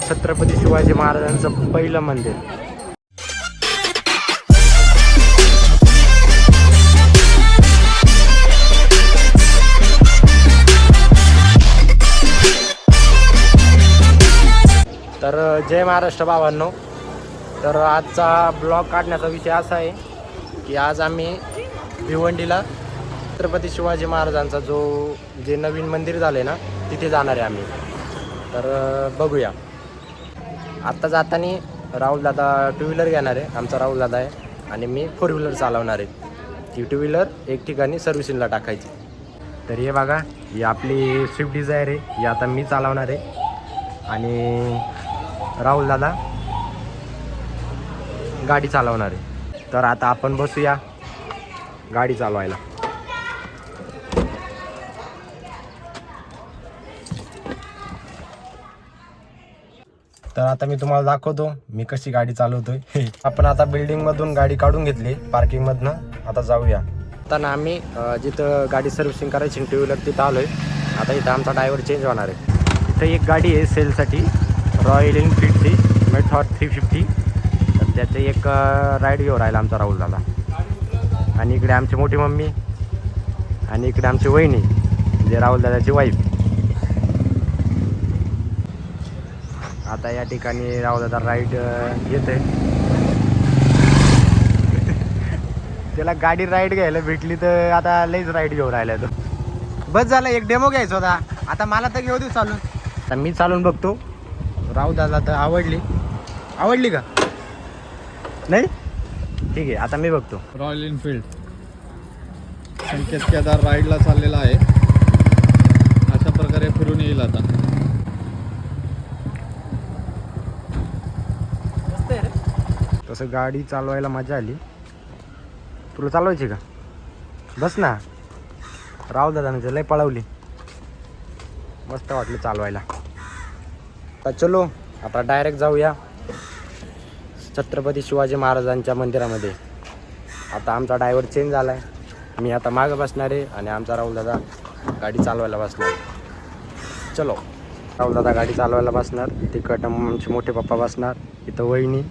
छत्रपती शिवाजी महाराजांचं पहिलं मंदिर. तर जय महाराष्ट्र भावांनो. तर आजचा ब्लॉग काढण्याचा विषय असा आहे की आज आम्ही भिवंडीला छत्रपती शिवाजी महाराजांचा जे नवीन मंदिर झालं आहे ना तिथे जाणार आहे आम्ही. तर बघूया. आत्ता जाताना राहुलदादा टू व्हीलर घेणार आहे, आमचा राहुलदादा आहे, आणि मी फोर व्हीलर चालवणार आहे. ती टू व्हीलर एक ठिकाणी सर्व्हिसिंगला टाकायची. तर हे बघा, ही आपली स्विफ्ट डिझायर आहे, ही आता मी चालवणार आहे आणि राहुलदादा गाडी चालवणार आहे. तर आता आपण बसूया गाडी चालवायला. तर आता मी तुम्हाला दाखवतो मी कशी गाडी चालवतोय. आपण आता बिल्डिंगमधून गाडी काढून घेतली पार्किंगमधनं. आता जाऊया. आता ना आम्ही जिथं गाडी सर्व्हिसिंग करायची टू व्हीलर तिथं आलो आहे. आता इथं आमचा ड्रायव्हर चेंज होणार आहे. इथं एक गाडी आहे सेलसाठी, रॉयल एनफील्डची मेथॉर 350. तर त्याचे एक राईड घेऊन राहिला आमचा राहुल दादा. आणि इकडे आमची मोठी मम्मी आणि इकडे आमची वहिनी म्हणजे राहुल दादाची वाईफ. आता या ठिकाणी राहुलदादा राईड घेत आहे. त्याला गाडी राईड घ्यायला भेटली तर आता लईच राईड घेऊन राहिला तो. बस झालं, एक डेमो घ्यायचा होता. आता मला तर घेऊ दे चालून. आता मी चालून बघतो. राहुलदादा तर आवडली का नाही? ठीक आहे, आता मी बघतो. रॉयल एनफील्ड संकेत केदार राईडला चाललेला आहे. अशा प्रकारे फिरून येईल. आता तसं गाडी चालवायला मजा आली. तुला चालवायची का? बस ना. राहुलदादाने लय पळवली, मस्त वाटली चालवायला. आता चलो, आता डायरेक्ट जाऊया छत्रपती शिवाजी महाराजांच्या मंदिरामध्ये. आता आमचा ड्रायव्हर चेंज झाला आहे. मी आता मागं बसणार आहे आणि आमचा राहुलदादा गाडी चालवायला बसणार आहे. चलो, राहुलदादा गाडी चालवायला बसणार. तिकडं आमचे मोठे पप्पा बसणार, इथं वहिनी,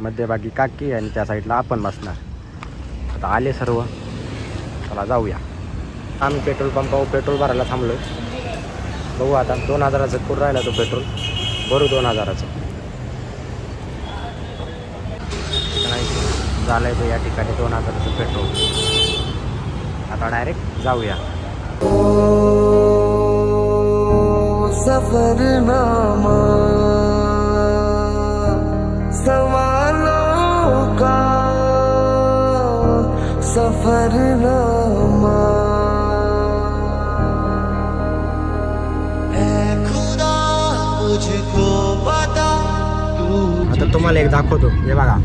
मध्यभागी काकी आणि त्या साईडला आपण बसणार. आता आले सर्व. चला जाऊया. आम्ही पेट्रोल पंपावर पेट्रोल भरायला थांबलो. बघू आता 2000चं कुठं राहिला तो पेट्रोल. भरू 2000चं. झालं आहे तो या ठिकाणी 2000चं पेट्रोल. आता डायरेक्ट जाऊया. सफरनामा सवालों का सफरनामा है खुदा मुझको बता तू. आता तुम्हाला एक दाखवतो. हे बघा,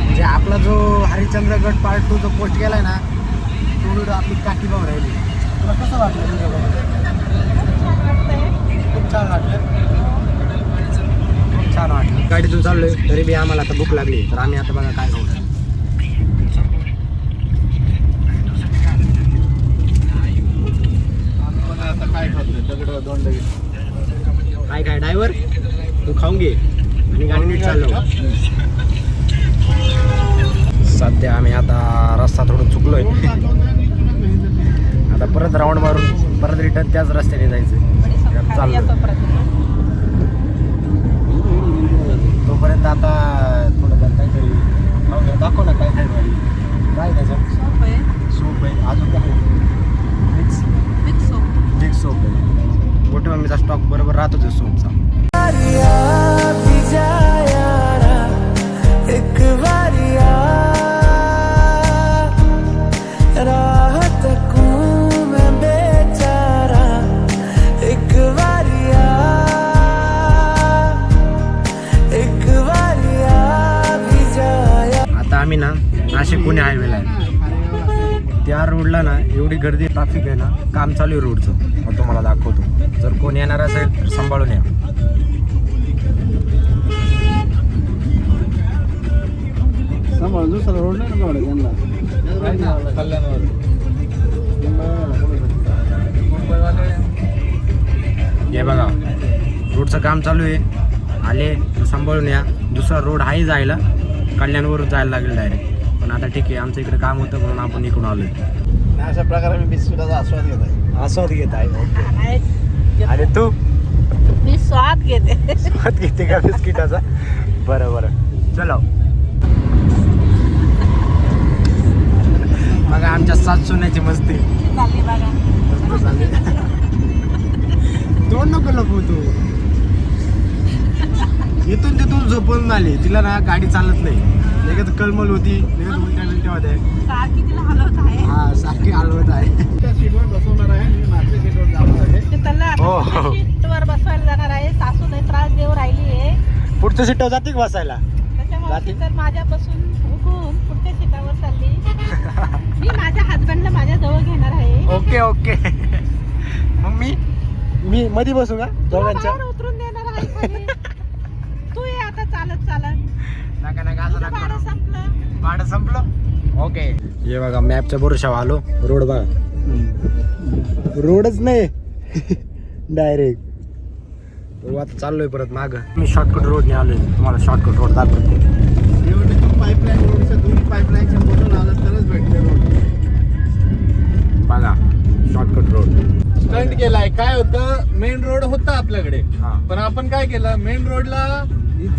म्हणजे आपला जो हरिश्चंद्रगड पार्ट 2 जो पोस्ट केलाय ना तो व्हिडिओ आपली काकी भाऊ राहिली. तुला कसं वाटलं? खूप छान वाटलं. खूप छान वाटलं. गाडीतून चाललोय तरी बी आम्हाला आता भूक लागली. तर आम्ही आता बघा काय खाऊ. आता काय खातोय? दगड दोन दगड काय ड्रायव्हर तू खाऊन घे आणि गाडी नीट चाललो. सध्या आम्ही आता रस्ता थोडं चुकलोय. आता परत राऊंड मारून परत रिटर्न त्याच रस्त्याने जायचं चाललो. तोपर्यंत आता थोडं काहीतरी दाखव ना. काय काय त्याच्यात सूप आहे, अजून काय मिक्स सूप आहे. मोठ्या मम्मीचा स्टॉक बरोबर राहतोच आहे सूपचा. आता आम्ही ना नाशिक पुणे हायवेला आहे. त्या रोडला ना एवढी गर्दी ट्रॅफिक आहे ना, काम चालू आहे रोडचं. मग तुम्हाला दाखवतो. जर कोण येणार असेल तर सांभाळून या. दुसरा रोड नाही ना त्यांना कल्याणवर. रोडचं काम चालू आहे. आले तर सांभाळून या. दुसरा रोड आहे जायला, कल्याणवरून जायला लागेल डायरेक्ट. पण आता ठीक आहे, आमचं इकडे काम होतं म्हणून आपण इकडून आलो आहे. अशा प्रकारे मी बिस्किटाचा आस्वाद घेत आहे. आस्वाद घेत आहे. ओके. आणि तू मी स्वाद घेते. स्वाद घेते का बिस्किटाचा? बरं बरं, चलो. बघा आमच्या सात सोन्याची मस्ती चालली बघा. मस्त चालली. तोंड नको लपू तू. इथून तिथून झोपून आली. तिला ना गाडी चालत नाही. लगेच कलमल होती, लगेच उलट्या बिलट्या होत्या. सारखी तिला हलवत आहे. हा, सारखी हलवत आहे. त्या सीटवर बसवणार आहे, मी मागच्या सीटवर जाणार आहे. ते त्याला हो, आता हो. सीटवर बसवायला जाणार आहे. सासू लय त्रास देऊ राहिली आहे. पुढच्या सीटवर जाते का बसायला? त्याच्यामुळे जाते? ती तर माझ्यापासून उठून पुढच्या सीटावर चालली. मी माझ्या हजबंडला माझ्या जवळ घेणार आहे. Okay okay. मग मी मध्ये बसू का तुला दोघांच्या? बाहेर उतरून देणार आहे खाली. तू ये आता चालत चालत. नका नका असं तुझं नका भाडं करू. संपलं. भाडं संपलं. ओके. हे बघा मॅपच्या भरोशावर आलो. रोड बघा, रोडच नाही डायरेक्ट. आता चाललोय परत माग. मी शॉर्टकट रोडने आलोय. तुम्हाला शॉर्टकट रोड दाखवतो. निवडणूक पाईपलाईन रोडच्या दोन्ही पाईपलाईनच्या फोटो लावला तरच भेटते रोड. बघा शॉर्टकट रोड. स्टंट केलाय. काय होतं, मेन रोड होता आपल्याकडे, हा. पण आपण काय केलं, मेन रोडला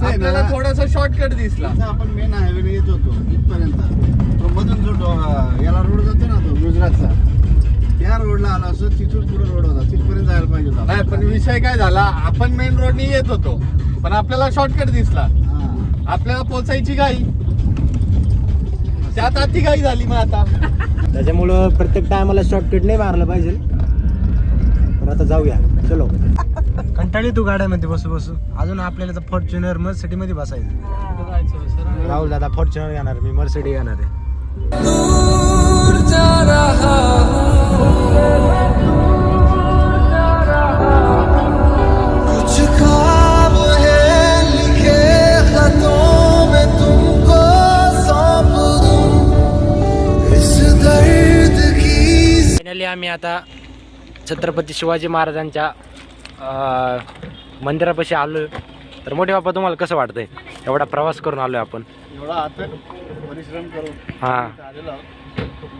आपल्याला थोडासा शॉर्टकट दिसला. आपण मेन हायवे येत होतो इथपर्यंत. तो मधून जो याला रोड जातो ना, तो गुजरातचा, त्या रोडला आला असं. तिथून पुढे रोड होता, तिथपर्यंत जायला पाहिजे होता. नाही, पण विषय काय झाला, आपण मेन रोडने येत होतो, पण आपल्याला शॉर्टकट दिसला. आपल्याला पोचायची घाई, त्यात अति घाई झाली. मग आता त्याच्यामुळं प्रत्येक टायमाला शॉर्टकट नाही मारलं पाहिजे. पण आता जाऊया, चलो. कंटाळी तू गाड्यामध्ये बसू बसू. अजून आपल्याला तर फॉर्च्युनर मर्सिडी मध्ये बसायचं. राहुल दादा फॉर्च्युनर घेणार, मी मर्सिडी घेणार आहे. दूर जा रहा कुछ ख्वाब है लिखे खतों में तुमको सौंप दूं इस दर्द की. फायनली आम्ही आता छत्रपती शिवाजी महाराजांच्या मंदिरापाशी आलोय. तर मोठे बाप्पा, तुम्हाला कसं वाटतंय? एवढा प्रवास करून आलोय आपण. एवढा आपण परिश्रम करून हा, आलेलो आहोत.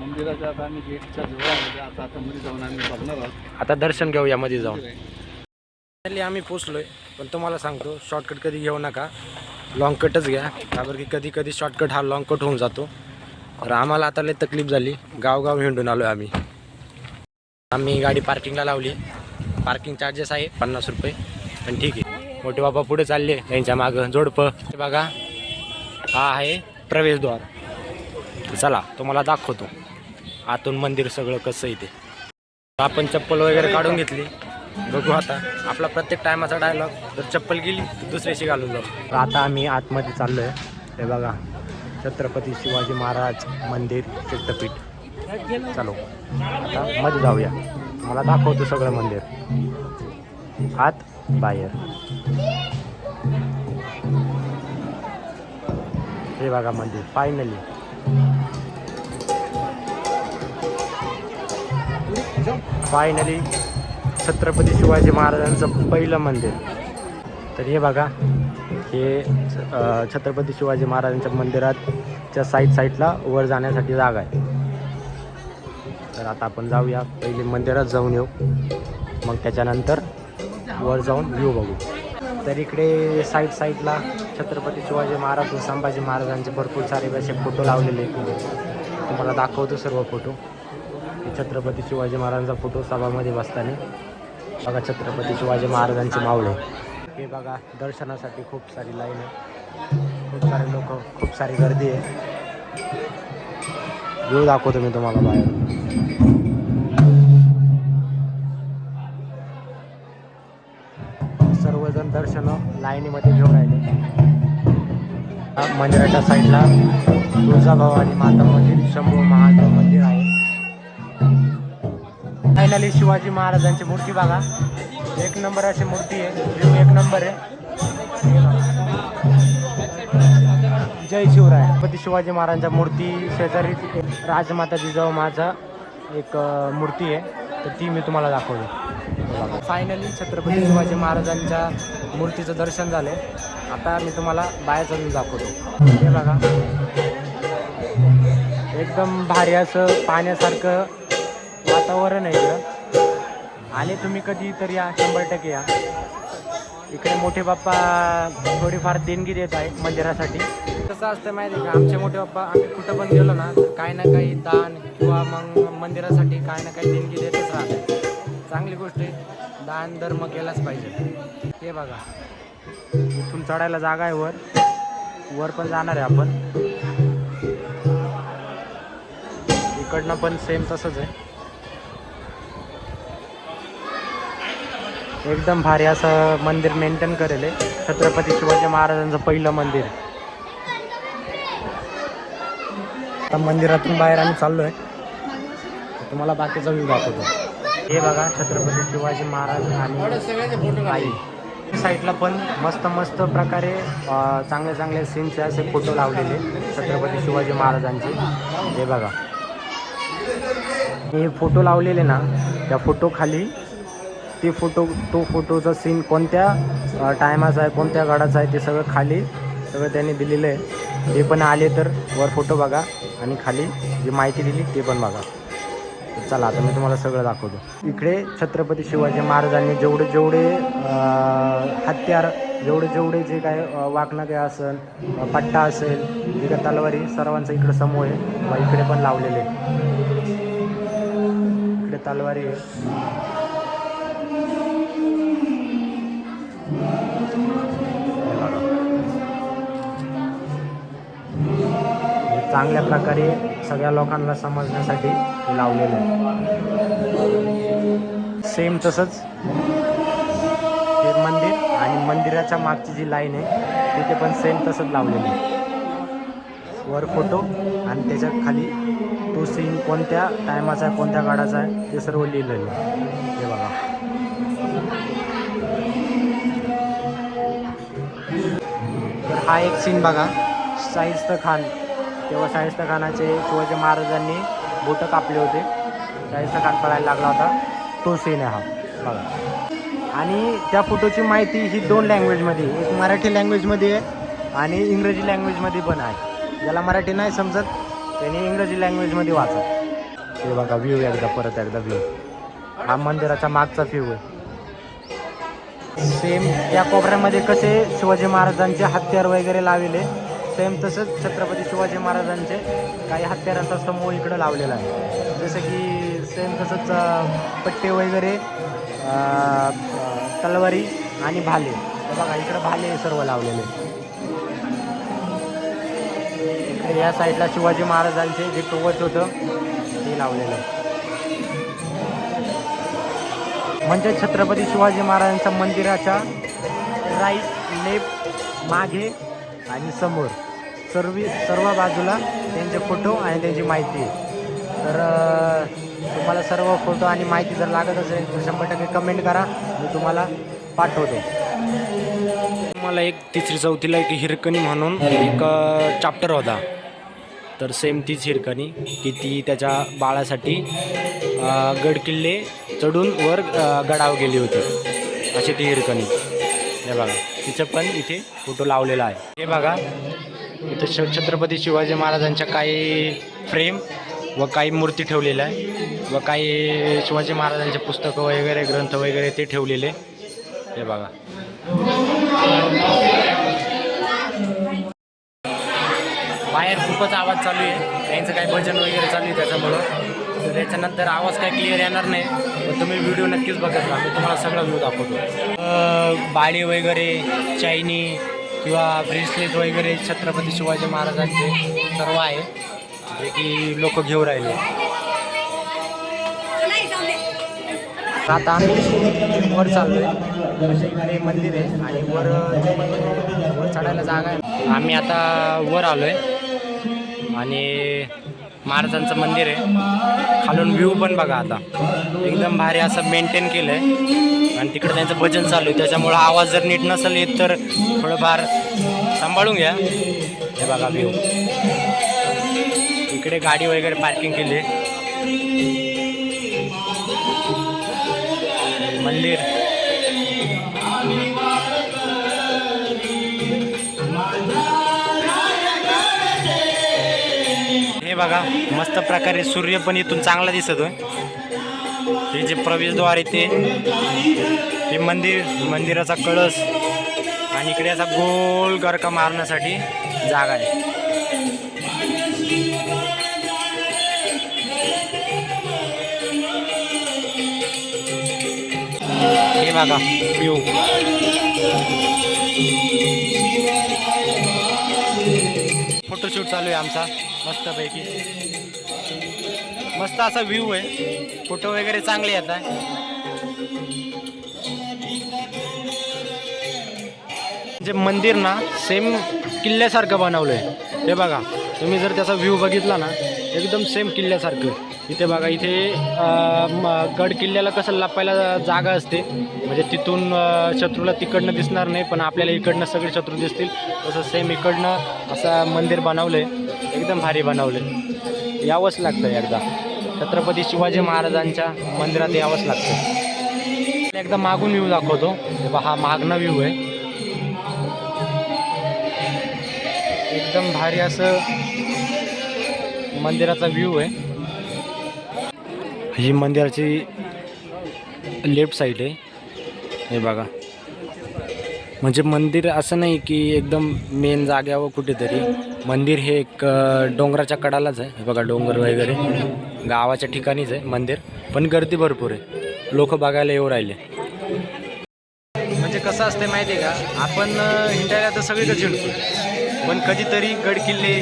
मंदिराच्या आता आम्ही गेटच्या जवळ आलो. आता मध्ये जाऊन आम्ही बघणार आहोत. आता दर्शन घेऊया मध्ये जाऊन. फायनली आम्ही पोचलोय. पण तुम्हाला सांगतो, शॉर्टकट कधी घेऊ नका, लॉंग कटच घ्या. कारण की कधी कधी शॉर्टकट हा लॉंग कट होऊन जातो. तर आम्हाला आता लय तकलीफ झाली. गावगाव हिंडून आलोय आम्ही. आम्ही गाडी पार्किंगला लावली. पार्किंग चार्जेस आहे 50 रुपये, पण ठीक आहे. मोठे बाबा पुढे चालले, त्यांच्या मागं जोडपं. बघा, हा आहे प्रवेशद्वार. चला तुम्हाला दाखवतो आतून मंदिर सगळं कसं आहे ते. आपण चप्पल वगैरे काढून घेतली. बघू आता आपला प्रत्येक टायमाचा डायलॉग, जर चप्पल गेली तर दुसऱ्याशी घालून जाऊ. तर आता आम्ही आतमध्ये चाललो आहे. हे बघा, छत्रपती शिवाजी महाराज मंदिर शक्तपीठ. चलो आता मध्ये जाऊया, मला दाखवतो सगळं मंदिर आत बाहेर. हे बघा मंदिर. फायनली छत्रपती शिवाजी महाराजांचं पहिलं मंदिर. तर हे बघा, हे छत्रपती शिवाजी महाराजांच्या मंदिराच्या साईडला वर जाण्यासाठी जागा आहे. तर आता आपण जाऊया, पहिले मंदिरात जाऊन येऊ, मग त्याच्यानंतर वर जाऊन व्ह्यू बघू. तर इकडे साईडला छत्रपती शिवाजी महाराज व संभाजी महाराजांचे भरपूर सारे असे फोटो लावलेले आहेत. तुम्हाला दाखवतो सर्व फोटो. हे छत्रपती शिवाजी महाराजांचा फोटो सभामध्ये बसताना. बघा छत्रपती शिवाजी महाराजांचे मावळे. हे बघा, दर्शनासाठी खूप सारी लाईन आहे, खूप सारे लोक, खूप सारी गर्दी आहे. व्ह्यू दाखवतो मी तुम्हाला बाहेर. सर्वजण दर्शन लाईनीमध्ये घेऊन राहिले. मंदिराच्या साईडला तुळजाभवानी माता मंदिर, शंभू महादेव मंदिर आहे. फायनली शिवाजी महाराजांची मूर्ती बघा, एक नंबर अशी मूर्ती आहे. व्ह्यू एक नंबर आहे. जय शिवराय. छत्रपती शिवाजी महाराजांच्या मूर्ती शेजारी राजमाता जिजाऊ माझा एक मूर्ती आहे. तर ती मी तुम्हाला दाखवतो. फायनली छत्रपती शिवाजी महाराजांच्या मूर्तीचं दर्शन झालं. आता मी तुम्हाला बाहेरचा व्ह्यू दाखवतो. हे बघा, एकदम भारी असं पाण्यासारखं वातावरण आहे इकडं. आणि तुम्ही कधी तरी या, 100% या. इकडे मोठे बाप्पा थोडीफार देणगी देत आहेत मंदिरासाठी. कसं असतं माहिती आहे का, आमचे मोठे बाप्पा आम्ही कुठं पण गेलो ना तर काही ना काही दान किंवा मग मंदिरासाठी काही ना काही देणगी देतच राहते. चांगली गोष्ट आहे, दान धर्म केलाच पाहिजे. हे बघा, इथून चढायला जागा आहे, वर पण जाणार आहे आपण. इकडनं पण सेम तसंच आहे. एकदम भारी असं मंदिर मेंटेन करेल आहे. छत्रपती शिवाजी महाराजांचं पहिलं मंदिर. आता मंदिरातून बाहेर आम्ही चाललो आहे, तुम्हाला बाकीचा व्ह्यू दाखवतो. हे बघा, छत्रपती शिवाजी महाराज आणि आई. साईडला पण मस्त प्रकारे चांगले चांगले सीनचे असे फोटो लावलेले छत्रपती शिवाजी महाराजांचे. हे बघा, हे फोटो लावलेले ना, त्या फोटो खाली तो फोटोचा सीन कोणत्या टायमाचा आहे, कोणत्या गडाचा आहे, ते सगळं खाली सगळं त्यांनी दिलेलं आहे. ते पण आले तर वर फोटो बघा आणि खाली जी माहिती दिली ते पण बघा. चला आता मी तुम्हाला सगळं दाखवतो. इकडे छत्रपती शिवाजी महाराजांनी जेवढे हत्यार, जेवढे जे काय वाकणं असेल, पट्टा असेल, जे काय तलवारी, सर्वांचं इकडे समूह आहे. इकडे पण लावलेले, इकडे तलवारी आहे. चांगल्या प्रकारे सगळ्या लोकांना समजण्यासाठी हे लावलेलं आहे. सेम तसंच हे मंदिर आणि मंदिराच्या मागची जी लाईन आहे तिथे पण सेम तसंच लावलेलं आहे. वर फोटो आणि त्याच्या खाली तो सीन कोणत्या टायमाचा आहे, कोणत्या काळाचा आहे ते सर्व लिहिलेलं आहे. हे बघा, तर हा एक सीन बघा, शाहिस्ता खान. तेव्हा शाहिस्ता खानाचे शिवाजी महाराजांनी बोटं कापले होते, शाहिस्ता खान पळायला लागला होता, तो सीन आहे हा बघा. आणि त्या फोटोची माहिती ही 2 लँग्वेजमध्ये, एक मराठी लँग्वेजमध्ये आहे आणि इंग्रजी लँग्वेजमध्ये पण आहे. ज्याला मराठी नाही समजत त्यांनी इंग्रजी लँग्वेजमध्ये वाचत. हे बघा व्ह्यू, परत एकदा व्ह्यू. हा मंदिराचा मागचा व्ह्यू आहे. सेम त्या कोपऱ्यामध्ये कसे शिवाजी महाराजांचे हत्यार वगैरे लावले, सेम तसंच छत्रपती शिवाजी महाराजांचे काही हत्यारांचा समूह इकडं लावलेला आहे. जसं की सेम तसंच पट्टे वगैरे, तलवारी आणि भाले. तर बघा इकडं भाले सर्व लावलेले. इकडे या साईडला शिवाजी महाराजांचे जे कवच होतं ते लावलेलं आहे. म्हणजे छत्रपती शिवाजी महाराजांच्या मंदिराच्या राईट, लेफ्ट, मागे आणि समोर सर्व बाजूला त्यांचे फोटो आणि त्यांची माहिती आहे. तर तुम्हाला सर्व फोटो आणि माहिती जर लागत असेल तर 100% कमेंट करा, मी तुम्हाला पाठवतो. मला एक 3री 4थीला एक हिरकणी म्हणून एक चॅप्टर होता, तर सेम तीच हिरकणी की ती त्याच्या बाळासाठी गड किल्ले चढून वर गडावर गेली होती, अशी ती हिरकणी. हे बघा, तिचं पण इथे फोटो लावलेला आहे. हे बघा, इथं छत्रपती शिवाजी महाराजांच्या काही फ्रेम व काही मूर्ती ठेवलेल्या आहे व काही शिवाजी महाराजांचे पुस्तकं वगैरे, ग्रंथ वगैरे ते ठेवलेले. हे बघा, बाहेर खूपच आवाज चालू आहे, त्यांचं काही भजन वगैरे चालू आहे त्याच्यामुळं. तर त्याच्यानंतर आवाज काय क्लिअर येणार नाही, पण तुम्ही व्हिडिओ नक्कीच बघत राहा, मी तुम्हाला सगळं व्ह्यू दाखवतो. बाळी वगैरे, चायनी किंवा ब्रेसलेट वगैरे छत्रपती शिवाजी महाराजांचे सर्व आहे, जे की लोक घेऊन राहिले. आता आम्ही वर चाललो आहे, म्हणजे इकडे मंदिर आहे आणि वर चढायला जागा आहे. आम्ही आता वर आलो आहे आणि महाराजांचं मंदिर आहे. खालून व्ह्यू पण बघा, आता एकदम भारी असं मेंटेन केलं आहे आणि तिकडे त्यांचं भजन चालू आहे, त्याच्यामुळं आवाज जर नीट नसेल येत तर थोडंफार सांभाळून घ्या. हे बघा व्ह्यू, इकडे गाडी वगैरे पार्किंग केली आहे. मंदिर. हे बघा मस्त प्रकारे सूर्य पण इथून चांगला दिसतोय. हे जे प्रवेशद्वार आहे ते, हे मंदिर, मंदिराचा कळस आणि इकडे असा गोल गरका मारण्यासाठी जागा आहे. हे बघा व्ह्यू. फोटोशूट चालू आहे आमचा मस्तपैकी. मस्त असा व्ह्यू आहे, फोटो वगैरे चांगले येतात. जे मंदिर ना सेम किल्ल्यासारखं बनवलं आहे. हे बघा तुम्ही जर त्याचा व्ह्यू बघितला ना एकदम सेम किल्ल्यासारखं. इथे बघा इथे गड किल्ल्याला कसं लपायला जागा असते, म्हणजे तिथून शत्रूला तिकडनं दिसणार नाही, पण आपल्याला इकडनं सगळे शत्रू दिसतील. तसं सेम इकडनं असं मंदिर बनवलं आहे, एकदम भारी बनवलं आहे. यावंच लागतं एकदा छत्रपती शिवाजी महाराजांच्या मंदिरात यावंच लागतं. एकदा मागून व्ह्यू दाखवतो. हा मागणं व्ह्यू आहे, एकदम भारी असं मंदिराचा व्ह्यू आहे. ही मंदिराची लेफ्ट साईड आहे. हे बघा म्हणजे मंदिर असं नाही की एकदम मेन जाग्यावर कुठेतरी. मंदिर हे एक डोंगराच्या कडालाच आहे. हे बघा डोंगर वगैरे गावाच्या ठिकाणीच आहे मंदिर, पण गर्दी भरपूर आहे, लोक बघायला येऊ राहिले. म्हणजे कसं असते माहिती आहे का, आपण हिंडायला तर सगळीकडे झिंडतो, पण कधीतरी गड किल्ले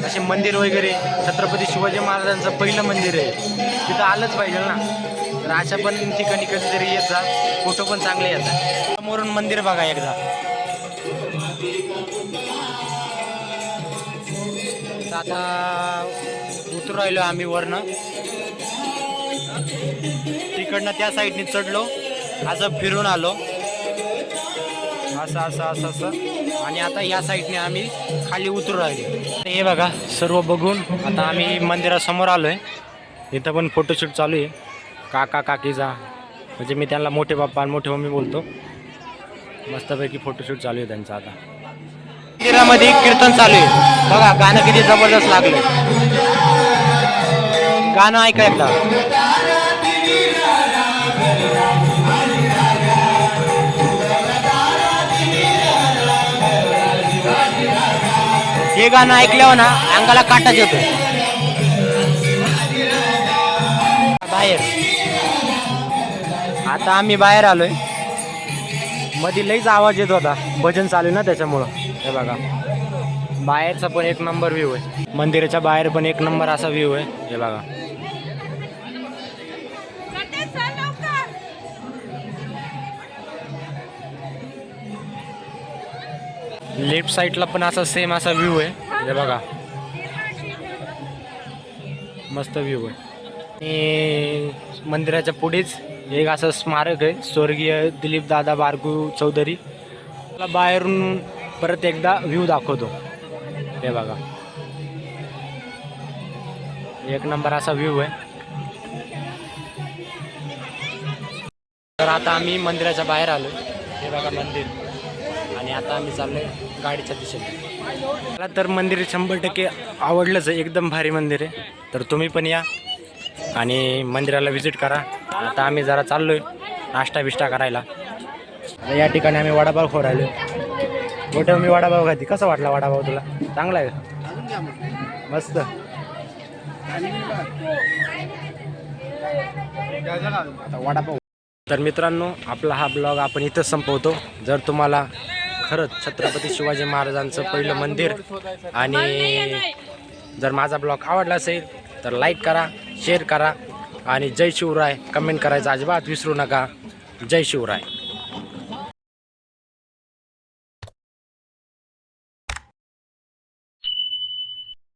असे मंदिर वगैरे, छत्रपती शिवाजी महाराजांचं पहिलं मंदिर आहे तिथं आलंच पाहिजे ना. तर अशा पण ठिकाणी कधीतरी येत जा, फोटो पण चांगले येतात. समोरून मंदिर बघा एकदा. आता उतरू राहिलो आम्ही वरनं, तिकडनं त्या साईडने चढलो, असं फिरून आलो, असं असं असं असं, आणि आता या साईडने आम्ही खाली उतरू राहिलो. हे बघा सर्व बघून आता आम्ही मंदिरासमोर आलो आहे. इथं पण फोटोशूट चालू आहे. काका काकीचा, म्हणजे मी त्यांना मोठे बाप्पा आणि मोठे मम्मी बोलतो. मस्तपैकी फोटोशूट चालू आहे त्यांचा. आता मंदिरामध्ये कीर्तन चालू आहे बघा, गाणं किती जबरदस्त लागलं. गाणं ऐका एकदा. हे गाणं ऐकल्यावर ना अंगाला काटाच येतो. बाहेर आता आम्ही बाहेर आलोय. मध्ये लईच आवाज येत होता, भजन चालू ना त्याच्यामुळं. हे बघा बाहेरचा पण एक नंबर व्ह्यू आहे, मंदिराच्या बाहेर पण एक नंबर असा व्ह्यू आहे. हे बघा लेफ्ट साईडला पण असा सेम असा व्ह्यू आहे. हे बघा मस्त व्ह्यू आहे. आणि मंदिराच्या पुढेच एक असं स्मारक आहे, स्वर्गीय दिलीप दादा बारगू चौधरी. मला बाहेरून परत एकदा व्ह्यू दाखवतो. हे बघा एक नंबर असा व्ह्यू आहे. तर आता आम्ही मंदिराच्या बाहेर आलो. हे बघा मंदिर, आणि आता आम्ही चाललोय गाडीच्या दिशेने. मला तर मंदिर 100% आवडलंच आहे, एकदम भारी मंदिर आहे. तर तुम्ही पण या आणि मंदिराला व्हिजिट करा. आता आम्ही जरा चाललोय नाश्ता बिष्टा करायला. या ठिकाणी आम्ही वडापाव खाऊ राहिलो. मोठं मी वडापाव खाती. कसा वाटला वडापाव तुला? चांगला आहे का? मस्त. आता वडापाव. तर मित्रांनो आपला हा ब्लॉग आपण इथंच संपवतो. जर तुम्हाला खरंच छत्रपती शिवाजी महाराजांचं पहिलं मंदिर आणि जर माझा ब्लॉग आवडला असेल तर लाईक करा, शेअर करा आणि जय शिवराय कमेंट करायचं अजिबात विसरू नका. जय शिवराय.